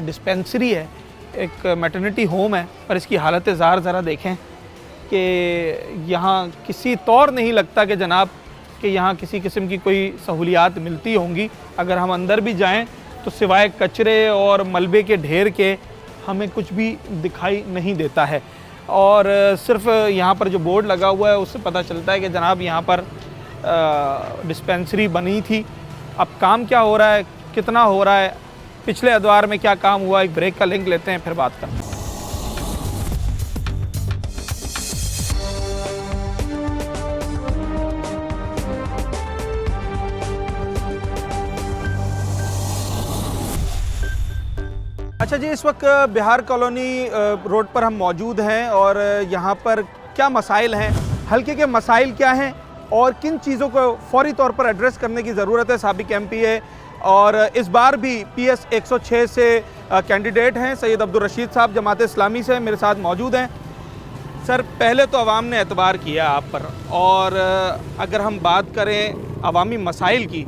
डिस्पेंसरी है, एक मैटरनिटी होम है, पर इसकी हालत ज़ार ज़रा देखें कि यहाँ किसी तौर नहीं लगता कि जनाब कि यहाँ किसी किस्म की कोई सहूलियात मिलती होंगी। अगर हम अंदर भी जाएं तो सिवाय कचरे और मलबे के ढेर के हमें कुछ भी दिखाई नहीं देता है। और सिर्फ यहाँ पर जो बोर्ड लगा हुआ है उससे पता चलता है कि जनाब यहाँ पर डिस्पेंसरी बनी थी। अब काम क्या हो रहा है, कितना हो रहा है, पिछले अदवार में क्या काम हुआ, एक ब्रेक का लिंक लेते हैं फिर बात करते हैं। अच्छा जी, इस वक्त बिहार कॉलोनी रोड पर हम मौजूद हैं और यहाँ पर क्या मसाइल हैं, हल्के के मसाइल क्या हैं और किन चीज़ों को फौरी तौर पर एड्रेस करने की ज़रूरत है। साबिक MP है और इस बार भी PS 106 से कैंडिडेट हैं सैयद अब्दुल रशीद साहब जमात इस्लामी से मेरे साथ मौजूद हैं। सर, पहले तो अवाम ने एतबार किया आप पर और अगर हम बात करें अवामी मसाइल की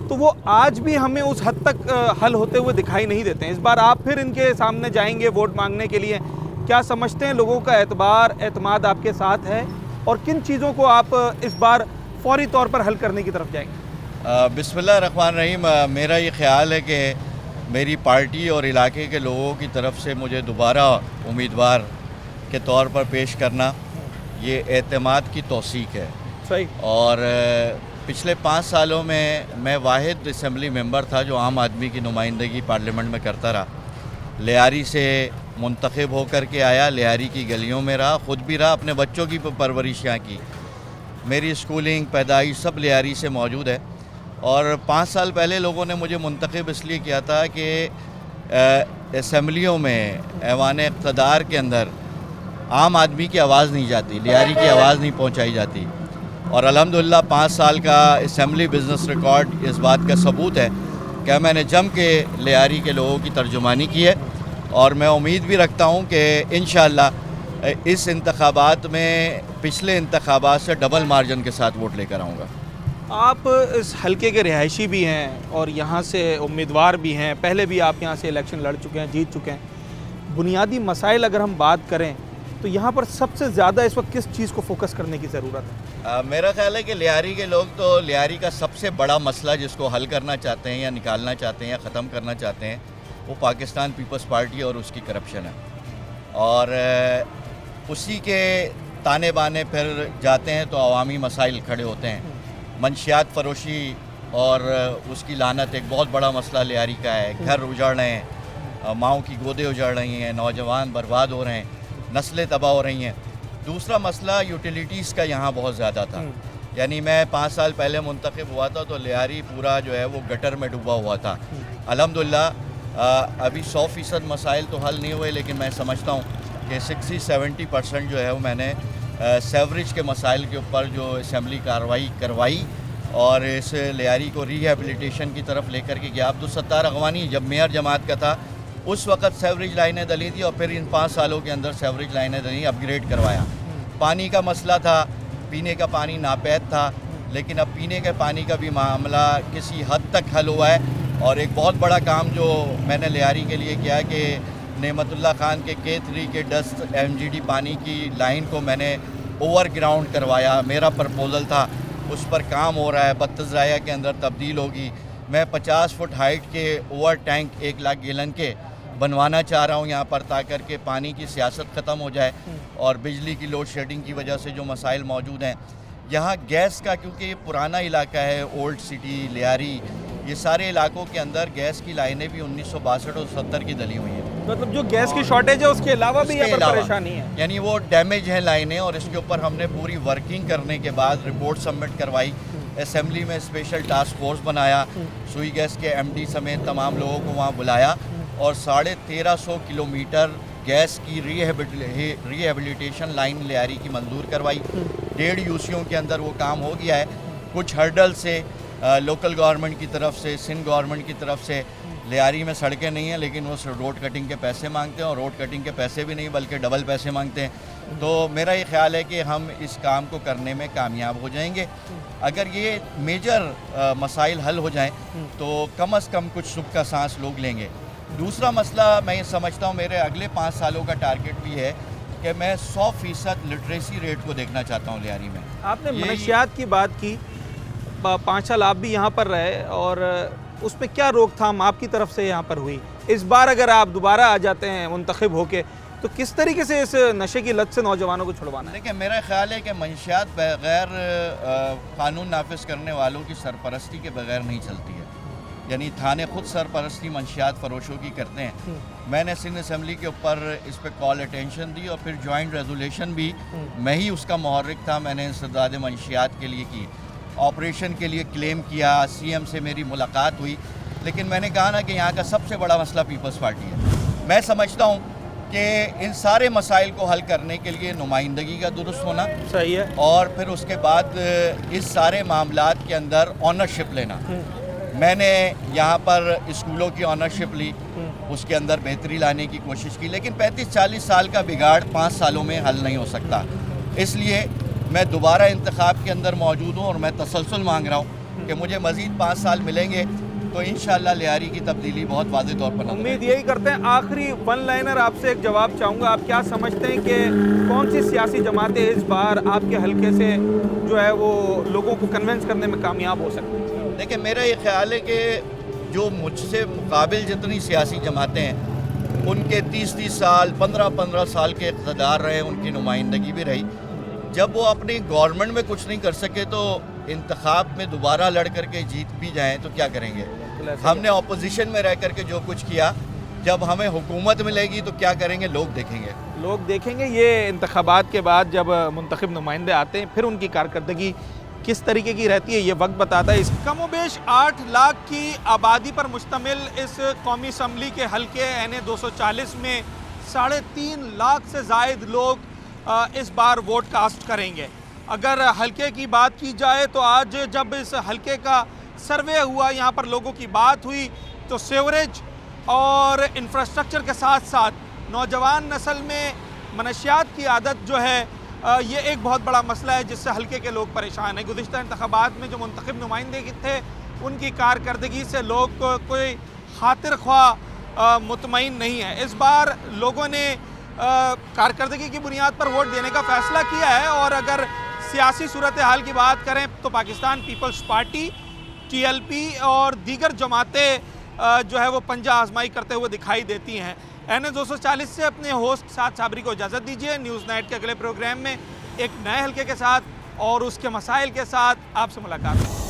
तो वो आज भी हमें उस हद तक हल होते हुए दिखाई नहीं देते हैं। इस बार आप फिर इनके सामने जाएंगे वोट मांगने के लिए, क्या समझते हैं लोगों का एतमाद आपके साथ है और किन चीज़ों को आप इस बार फौरी तौर पर हल करने की तरफ जाएंगे? बिस्मिल्लाह रहमान रहीम। मेरा ये ख्याल है कि मेरी पार्टी और इलाके के लोगों की तरफ से मुझे दोबारा उम्मीदवार के तौर पर पेश करना ये एतमाद की तौसीक है। सही। और पिछले 5 सालों में मैं वाहिद असम्बली मेंबर था जो आम आदमी की नुमाइंदगी पार्लियामेंट में करता रहा। लियारी से मुंतखब होकर के आया, लियारी की गलियों में रहा, ख़ुद भी रहा, अपने बच्चों की परवरिश यहाँ की। मेरी स्कूलिंग पैदाइश सब लियारी से मौजूद है। और 5 साल पहले लोगों ने मुझे मुंतखब इसलिए किया था कि असम्बलियों में, ऐवान इक़्तिदार के अंदर आम आदमी की आवाज़ नहीं जाती, लियारी की आवाज़ नहीं पहुँचाई जाती। और अल्हम्दुलिल्लाह 5 साल का असम्बली बिज़नेस रिकॉर्ड इस बात का सबूत है कि मैंने जम के लियारी के लोगों की तर्जुमानी की है। और मैं उम्मीद भी रखता हूँ कि इंशाअल्लाह इस इंतखाबात में पिछले इंतखाबात से डबल मार्जिन के साथ वोट लेकर आऊँगा। आप इस हलके के रिहायशी भी हैं और यहाँ से उम्मीदवार भी हैं, पहले भी आप यहाँ से इलेक्शन लड़ चुके हैं, जीत चुके हैं। बुनियादी मसाइल अगर हम बात करें तो यहाँ पर सबसे ज़्यादा इस वक्त किस चीज़ को फोकस करने की ज़रूरत है? मेरा ख्याल है कि लियारी के लोग तो लियारी का सबसे बड़ा मसला जिसको हल करना चाहते हैं या निकालना चाहते हैं या ख़त्म करना चाहते हैं वो पाकिस्तान पीपल्स पार्टी और उसकी करप्शन है। और उसी के ताने बाने फिर जाते हैं तो अवामी मसाइल खड़े होते हैं। मंशियात फरोशी और उसकी लानत एक बहुत बड़ा मसला लियारी का है। घर उजाड़ रहे हैं, माओं की गोदें उजाड़ रही हैं, नौजवान बर्बाद हो रहे हैं, नस्लें तबाह हो रही हैं। दूसरा मसला यूटिलिटीज़ का यहाँ बहुत ज़्यादा था। यानी मैं 5 साल पहले मुंतखब हुआ था तो लियारी पूरा जो है वो गटर में डूबा हुआ था। अल्हम्दुलिल्लाह अभी 100% मसाइल तो हल नहीं हुए, लेकिन मैं समझता हूँ कि 60-70% जो है वो मैंने सेवरेज के मसाइल के ऊपर जो असम्बली कार्रवाई करवाई और इस लियारी को रिहेबिलिटेशन की तरफ लेकर के गया। अब्दुलसत्तार अगवानी जब मेयर जमात का था उस वक़्त सेवरेज लाइनें डली थी और फिर इन 5 सालों के अंदर सेवरेज लाइनें डली, अपग्रेड करवाया। पानी का मसला था, पीने का पानी नापैद था, लेकिन अब पीने के पानी का भी मामला किसी हद तक हल हुआ है। और एक बहुत बड़ा काम जो मैंने लियारी के लिए किया कि नेमतुल्लाह खान के K3 के 10 MGD पानी की लाइन को मैंने ओवरग्राउंड करवाया। मेरा प्रपोजल था, उस पर काम हो रहा है, 32 राया के अंदर तब्दील होगी। मैं 50 फुट हाइट के ओवर टैंक 1 लाख गैलन के बनवाना चाह रहा हूँ यहाँ पर, ताकर के पानी की सियासत ख़त्म हो जाए और बिजली की लोड शेडिंग की वजह से जो मसाइल मौजूद हैं यहाँ गैस का, क्योंकि ये पुराना इलाका है, ओल्ड सिटी लियारी, ये सारे इलाकों के अंदर गैस की लाइनें भी 1962 और 70 की डली हुई हैं। मतलब जो गैस की शॉर्टेज है उसके अलावा भी यहाँ पर परेशानी है, यानी वो डैमेज हैं लाइनें। और इसके ऊपर हमने पूरी वर्किंग करने के बाद रिपोर्ट सबमिट करवाई, असेंबली में स्पेशल टास्क फोर्स बनाया, सुई गैस के MD समेत तमाम लोगों को वहाँ बुलाया और 1350 किलोमीटर गैस की रिहेबिलिटेशन लाइन लियारी की मंजूर करवाई। 1.5 UCO के अंदर वो काम हो गया है। कुछ हर्डल से लोकल गवर्नमेंट की तरफ से, सिंध गवर्नमेंट की तरफ से लियारी में सड़कें नहीं हैं, लेकिन वो रोड कटिंग के पैसे मांगते हैं और रोड कटिंग के पैसे भी नहीं बल्कि डबल पैसे मांगते हैं। तो मेरा ये ख्याल है कि हम इस काम को करने में कामयाब हो जाएंगे। अगर ये मेजर मसाइल हल हो जाएं तो कम से कम कुछ सुख का सांस लोग लेंगे। दूसरा मसला मैं ये समझता हूँ, मेरे अगले 5 सालों का टारगेट भी है कि मैं 100% लिटरेसी रेट को देखना चाहता हूँ लियारी में। आपने मनशियात की बात की, 5 साल आप भी यहाँ पर रहे और उसमें क्या रोकथाम आपकी तरफ से यहाँ पर हुई? इस बार अगर आप दोबारा आ जाते हैं मुंतखब होके तो किस तरीके से इस नशे की लत से नौजवानों को छुड़वाना है? देखिए, मेरा ख्याल है कि मंशियात बगैर कानून नाफिज करने वालों की सरपरस्ती के बगैर नहीं चलती है। यानी थाने खुद सरपरस्ती मंशियात फरोशों की करते हैं। मैंने सिंध असम्बली के ऊपर इस पर कॉल अटेंशन दी और फिर जॉइंट रेजोल्यूशन भी मैं ही उसका मुहर्रिक था, मैंने इंसदाद मंशियात के लिए की, ऑपरेशन के लिए क्लेम किया, CM से मेरी मुलाकात हुई। लेकिन मैंने कहा ना कि यहाँ का सबसे बड़ा मसला पीपल्स पार्टी है। मैं समझता हूँ कि इन सारे मसाइल को हल करने के लिए नुमाइंदगी का दुरुस्त होना सही है और फिर उसके बाद इस सारे मामलात के अंदर ऑनरशिप लेना। मैंने यहाँ पर स्कूलों की ऑनरशिप ली, उसके अंदर बेहतरी लाने की कोशिश की, लेकिन 35-40 साल का बिगाड़ 5 सालों में हल नहीं हो सकता। इसलिए मैं दोबारा इंतखाब के अंदर मौजूद हूँ और मैं तसलसल मांग रहा हूँ कि मुझे मज़ीद 5 साल मिलेंगे तो इंशाअल्लाह लियारी की तब्दीली बहुत वाज़ेह तौर पर उम्मीद यही करते हैं। आखिरी वन लाइनर आपसे एक जवाब चाहूँगा, आप क्या समझते हैं कि कौन सी सियासी जमातें इस बार आपके हल्के से जो है वो लोगों को कन्विंस करने में कामयाब हो सकती हैं? देखिए, मेरा ये ख्याल है कि जो मुझसे मुकाबिल जितनी सियासी जमातें हैं उनके 30-30 साल 15-15 साल के इक़्तिदार रहे, उनकी नुमाइंदगी भी रही। जब वो अपनी गवर्नमेंट में कुछ नहीं कर सके तो इंतखाब में दोबारा लड़ करके जीत भी जाएं तो क्या करेंगे? हमने ऑपोजिशन में रह करके जो कुछ किया, जब हमें हुकूमत मिलेगी तो क्या करेंगे लोग देखेंगे। लोग देखेंगे। ये इंतखाबात के बाद जब मुंतखब नुमाइंदे आते हैं फिर उनकी कारकर्दगी किस तरीके की रहती है ये वक्त बताता है। इस कमोबेश 8 लाख की आबादी पर मुश्तमिल इस कौमी असम्बली के हल्के NA 240 में 3.5 लाख से ज़ायद लोग इस बार वोट कास्ट करेंगे। अगर हल्के की बात की जाए तो आज जब इस हल्के का सर्वे हुआ, यहाँ पर लोगों की बात हुई, तो सीवरेज और इंफ्रास्ट्रक्चर के साथ साथ नौजवान नस्ल में मनशियात की आदत जो है ये एक बहुत बड़ा मसला है जिससे हल्के के लोग परेशान हैं। गुज़िश्ता इंतखाबात में जो मुंतखब नुमाइंदे थे उनकी कारकर्दगी से लोग कोई खातिर ख्वाह मुतमईन नहीं है। इस बार लोगों ने कारकर्दगी की बुनियाद पर वोट देने का फ़ैसला किया है। और अगर सियासी सूरत हाल की बात करें तो पाकिस्तान पीपल्स पार्टी, TLP और दीगर जमातें जो है वो पंजा आजमाई करते हुए दिखाई देती हैं। NA 240 से अपने होस्ट साद साबरी को इजाज़त दीजिए। न्यूज़ नाइट के अगले प्रोग्राम में एक नए हल्के के साथ और उसके मसाइल के साथ आपसे मुलाकात होगी।